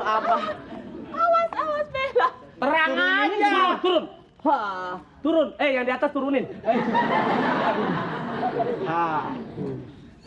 Abah. Awas Bella. Terang aja. Turun. Turun. Yang di atas turunin.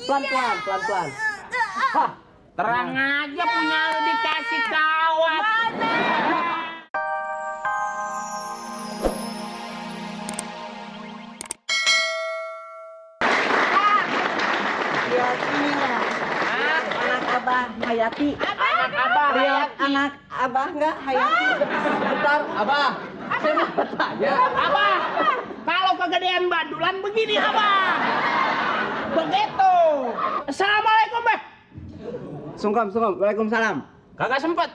Pelan-pelan. Terang aja punya lu dikasih kawat. Lihat ini nggak? Anak Abah Hayati. Anak Abah Lihat Hayati. anak Abah nggak Hayati? Bentar, Abah. Saya mau tanya. Abah, kalau kegedean bandulan begini Abah. Begitu. Assalamualaikum, Beh. Sungkem. Waalaikumsalam. Kagak sempet.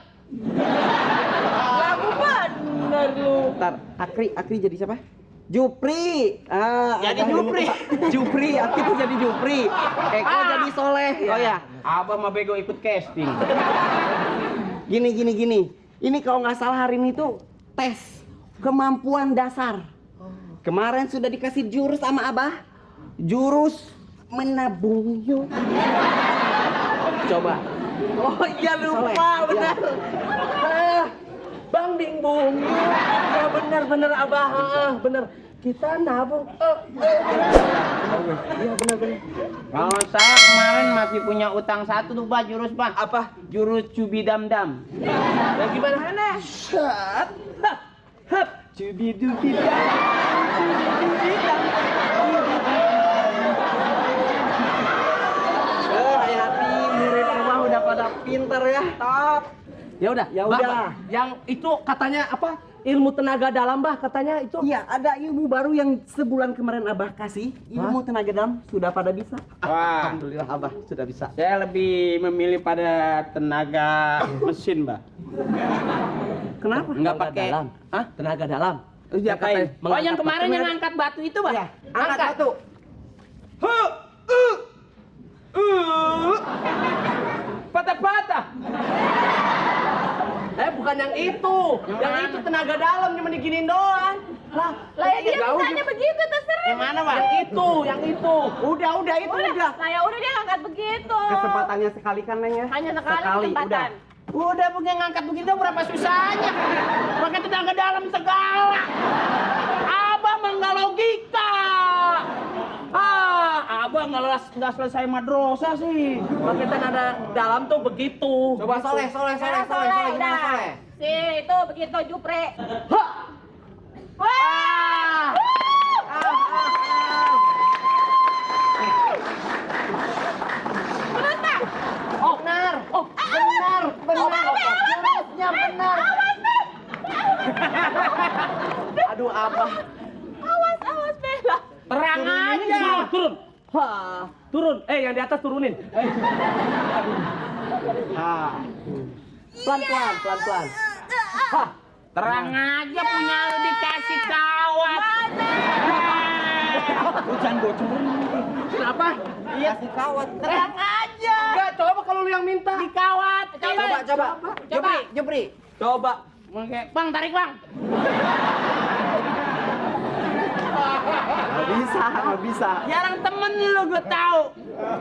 Lagu bener lu. Bentar, Akri jadi siapa? Jupri. Jadi Abah Jupri. Jupri, Akri tuh jadi Jupri. Eko jadi Soleh. Oh ya. Abah mah bego ikut casting. Gini. Ini kalau nggak salah hari ini tuh tes kemampuan dasar. Kemarin sudah dikasih jurus sama Abah. Jurus menabung yuk. Coba. Oh iya lupa, Soleh, benar. Bang Bingbung. Ya benar Abah, benar. Kita nabung. Iya benar. Kalau saya kemarin masih punya utang satu tuh, Pak, jurus, Pak. Apa? Jurus cubidam-dam. Ya gimana? Set. Hap. Cubidubidam. Hayati, murid rumah udah pada pinter ya. Top. Ya udah. Bah, yang itu katanya apa? Ilmu tenaga dalam, Bah, katanya itu. Iya, ada ilmu baru yang sebulan kemarin Abah kasih. Ilmu tenaga dalam sudah pada bisa. Wah. Alhamdulillah Abah sudah bisa. Saya lebih memilih pada tenaga mesin, Mbak. Kenapa? Enggak pakai. dalam. Hah? Tenaga dalam. Ngapain? Oh, yang kemarin yang angkat batu itu, Pak. Iya, angkat batu. Patah-patah. Bukan yang itu. Yang itu tenaga dalam cuma diginiin doang. Lah ya dia mintanya begitu terserah. Yang mana, Pak? Yang itu. Udah itu udah. Lah ya udah dia ngangkat begitu. Kesempatannya sekali kan, Neng ya? Hanya sekali kesempatan. Udah pakai ngangkat begitu berapa susahnya? Pakai tenaga dalam segala. Abah mah nggak logika. Abah nggak selesai madrosa sih. Pakai tenaga dalam tuh begitu. Coba Soleh. Udah. Si itu begitu Jupre. Ah. Terus Pak. Oh, benar. Jurusnya benar. Aduh, Abah. Awas Bella. Terang aja. Turun. Yang di atas turunin. Pelan-pelan. Terang aja punya lu dikasih kawat. Hujan bocor. Kenapa? Iya. Kasih kawat. Terang aja. Enggak, coba kalau lu yang minta. Dikawat. Coba. Jupri. Coba. Oke, Bang, tarik, Bang. Nggak bisa. Jarang temen lu gue tahu.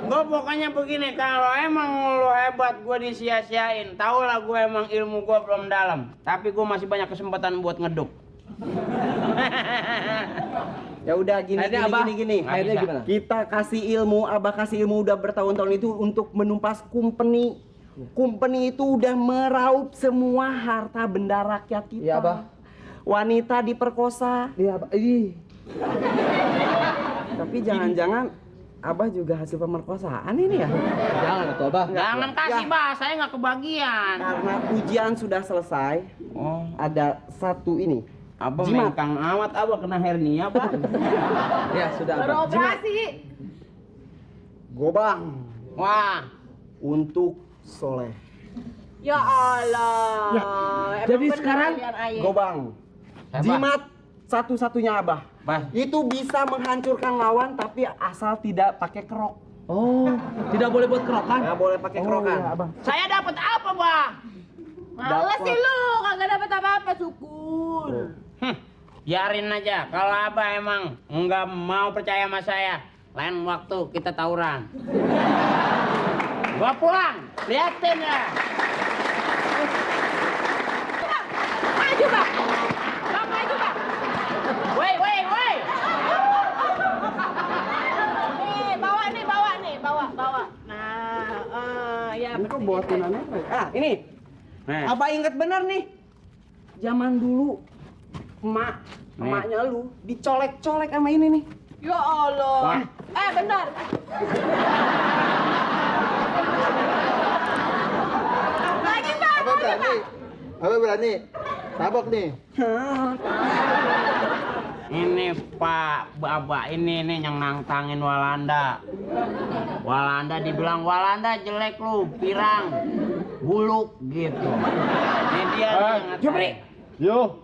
Gue pokoknya begini, kalau emang lu hebat gue disia-siain. Tau lah gue emang ilmu gue belum dalam. Tapi gue masih banyak kesempatan buat ngeduk. Ya udah gini. Akhirnya gimana? Kita kasih ilmu, Abah kasih ilmu udah bertahun-tahun itu untuk menumpas company. Company itu udah meraup semua harta benda rakyat kita. Iya, Abah. Wanita diperkosa. Iya, Abah. Tapi jangan-jangan Abah juga hasil pemerkosaan ini ya? Jangan atuh, Abah. Jangan kasih, Bah. Saya nggak kebagian. Karena ujian sudah selesai, Oh, ada satu ini. Abah Jimat. mengkang amat, Abah kena hernia, Pak. Ya, sudah, Abah. Beroperasi. Gobang Wah, untuk Soleh. Ya Allah. Emang jadi bener sekarang kalian, Aye. Gobang. Hebat. Jimat satu-satunya Abah. Bah. Itu bisa menghancurkan lawan tapi asal tidak pakai kerok. Oh, tidak boleh buat kerokan. Nggak boleh pakai kerokan. iya, Abah. Saya dapat apa, Bah? Males Dapet. sih lu, kagak dapet apa-apa, syukur. Biarin aja. Kalau Abah emang nggak mau percaya sama saya, lain waktu kita tawuran. Gua pulang, liatin ya. Maju, Bang. Bang, maju, Bang. Woi. Bawa. Nah, ya. Ini kok buatin aneh? Ah, ini. Nih. Abah inget bener nih. Zaman dulu emaknya lu dicolek-colek sama ini nih. Ya Allah. Wah. Bentar. Lagi, Bang. Apa berani? Apa berani? Tabok nih. Ini Pak Baba ini nih yang nantangin Walanda. Walanda dibilang Walanda jelek lu, pirang, buluk gitu. Ini dia nih yang Jupri. Yo.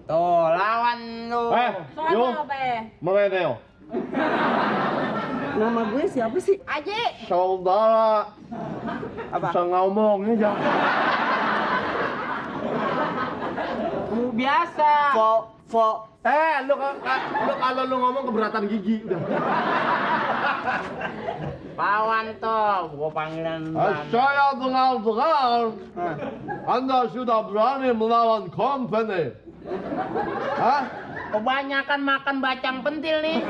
Tuh, lawan lu. Soalnya apa? Mereneo. Nama gue siapa sih? Aji. Saudara. Bisa ngomong ya. Biasa. Fo. Lu kalau lu ngomong keberatan gigi udah. Pawan tuh, gua panggilan. Saya dengar. Anda sudah berani melawan company. Hah? Kebanyakan makan bacang pentil nih.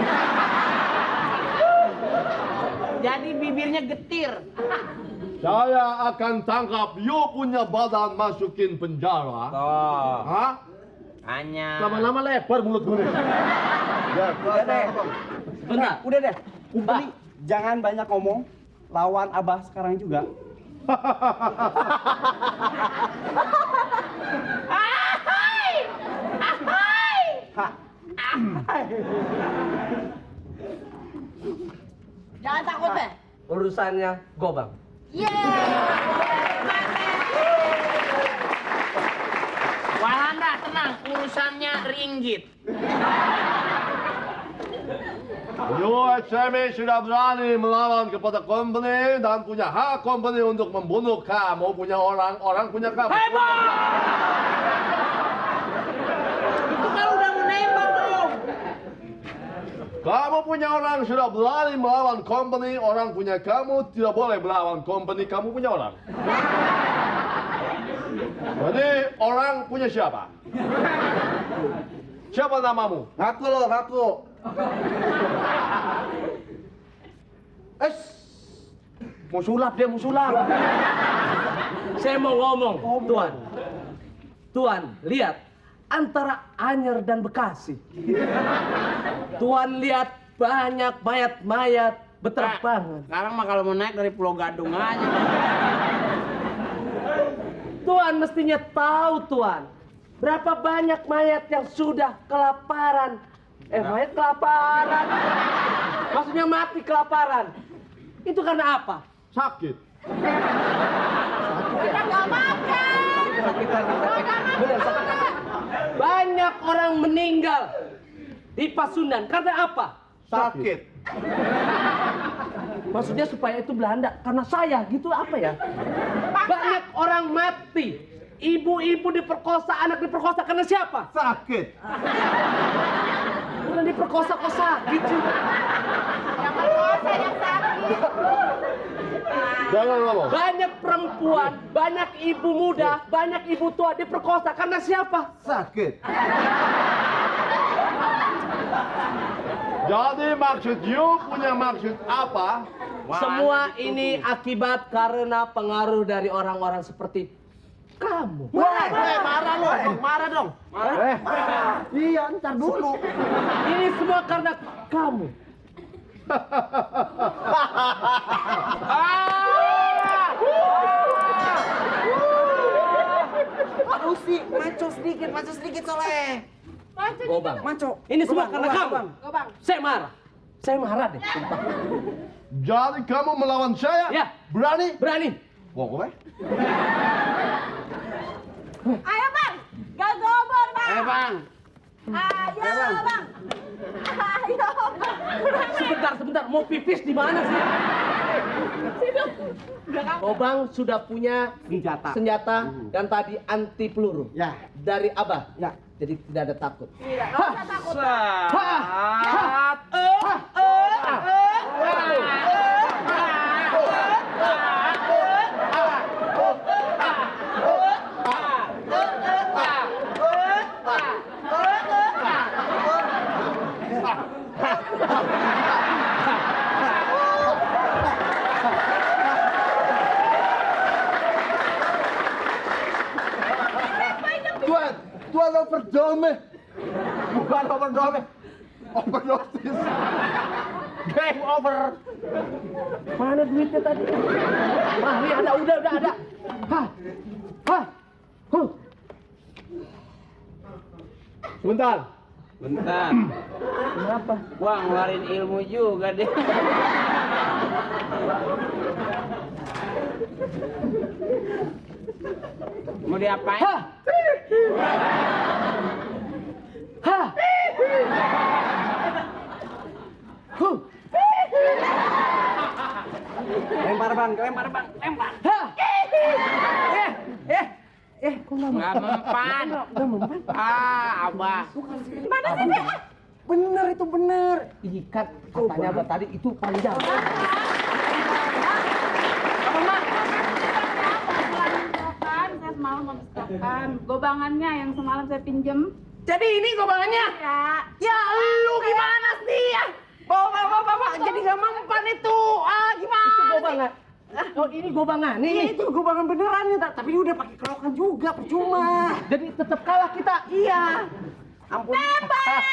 Jadi bibirnya getir. Saya akan tangkap you punya badan masukin penjara. Tuh, Hah? hanya. Lama-lama lebar mulut gue. Ya, Udah deh. Bentar. Udah deh. Kumpuli, jangan banyak ngomong. Lawan Abah sekarang juga. Jangan takut, Be. Urusannya Gobang. Walanda tenang, urusannya ringgit. USMI sudah berani melawan kepada company dan punya hak company untuk membunuh kamu punya orang punya kamu. Itu kalau udah mau nembak dong. Kamu punya orang sudah berani melawan company, orang punya kamu tidak boleh melawan company, kamu punya orang. Jadi orang punya siapa? Siapa namamu? Ngaku lo, ngaku. Mau sulap dia, mau sulap. Saya mau ngomong, Tuan. Tuan, lihat antara Anyer dan Bekasi. Tuan lihat banyak mayat-mayat berterbangan. Sekarang mah kalau mau naik dari Pulau Gadung aja. Tuan mestinya tahu, Tuan. Berapa banyak mayat yang sudah kelaparan. Mayat kelaparan. Maksudnya mati kelaparan. Itu karena apa? Sakit. Kita nggak makan. Banyak orang meninggal di Pasundan. Karena apa? Sakit. Maksudnya supaya itu Belanda. Karena saya, gitu apa ya? Banyak orang mati. Ibu-ibu diperkosa, anak diperkosa karena siapa? Sakit. Bukan diperkosa-kosa, gitu. Yang berkosa, yang sakit. Jangan ngomong. Banyak perempuan, banyak ibu muda, banyak ibu tua diperkosa karena siapa? Sakit. Jadi maksud you punya maksud apa? Semua ini akibat karena pengaruh dari orang-orang seperti kamu. Marah lo, marah dong. Iya, ntar dulu. Ini semua karena kamu. Usi, maco sedikit soleh. Gobang. Maco. Ini semua Gobang, karena gobang, kamu. gobang. Gobang. Saya marah deh. Sumpah. Jadi kamu melawan saya? Ya. Berani? Berani. Pokoknya. Ayo, Bang. Gak gobor, Bang. Bang. Ayo, Bang. Ayo, Bang. Sebentar. Mau pipis di mana sih? Gobang sudah punya senjata dan tadi anti peluru. Ya. Dari Abah. Ya. Jadi tidak ada takut. Tidak, nggak usah takut. overdome. Bukan overdome. Overdosis. Game over. Mana duitnya tadi? Ah, ini ada, udah ada. Hah. Sebentar. Bentar. Kenapa? Wah, ngeluarin ilmu juga deh. Mau diapain? Hah. Lempar bang. Hah. Kok nggak Nggak mempan. Abah. Mana sih dia? Bener itu bener. ikat katanya apa tadi itu panjang. Saya semalam habis makan. Gobangannya yang semalam saya pinjem. Jadi ini gobangannya? Ya. Ya lu gimana sih ya? Bapak, jadi nggak mempan itu. Gimana? Itu gobangan. Oh ini gobangan nih. Itu gobangan beneran nih, tapi dia udah pakai kerokan juga, percuma. Jadi tetap kalah kita. Iya. Tembak!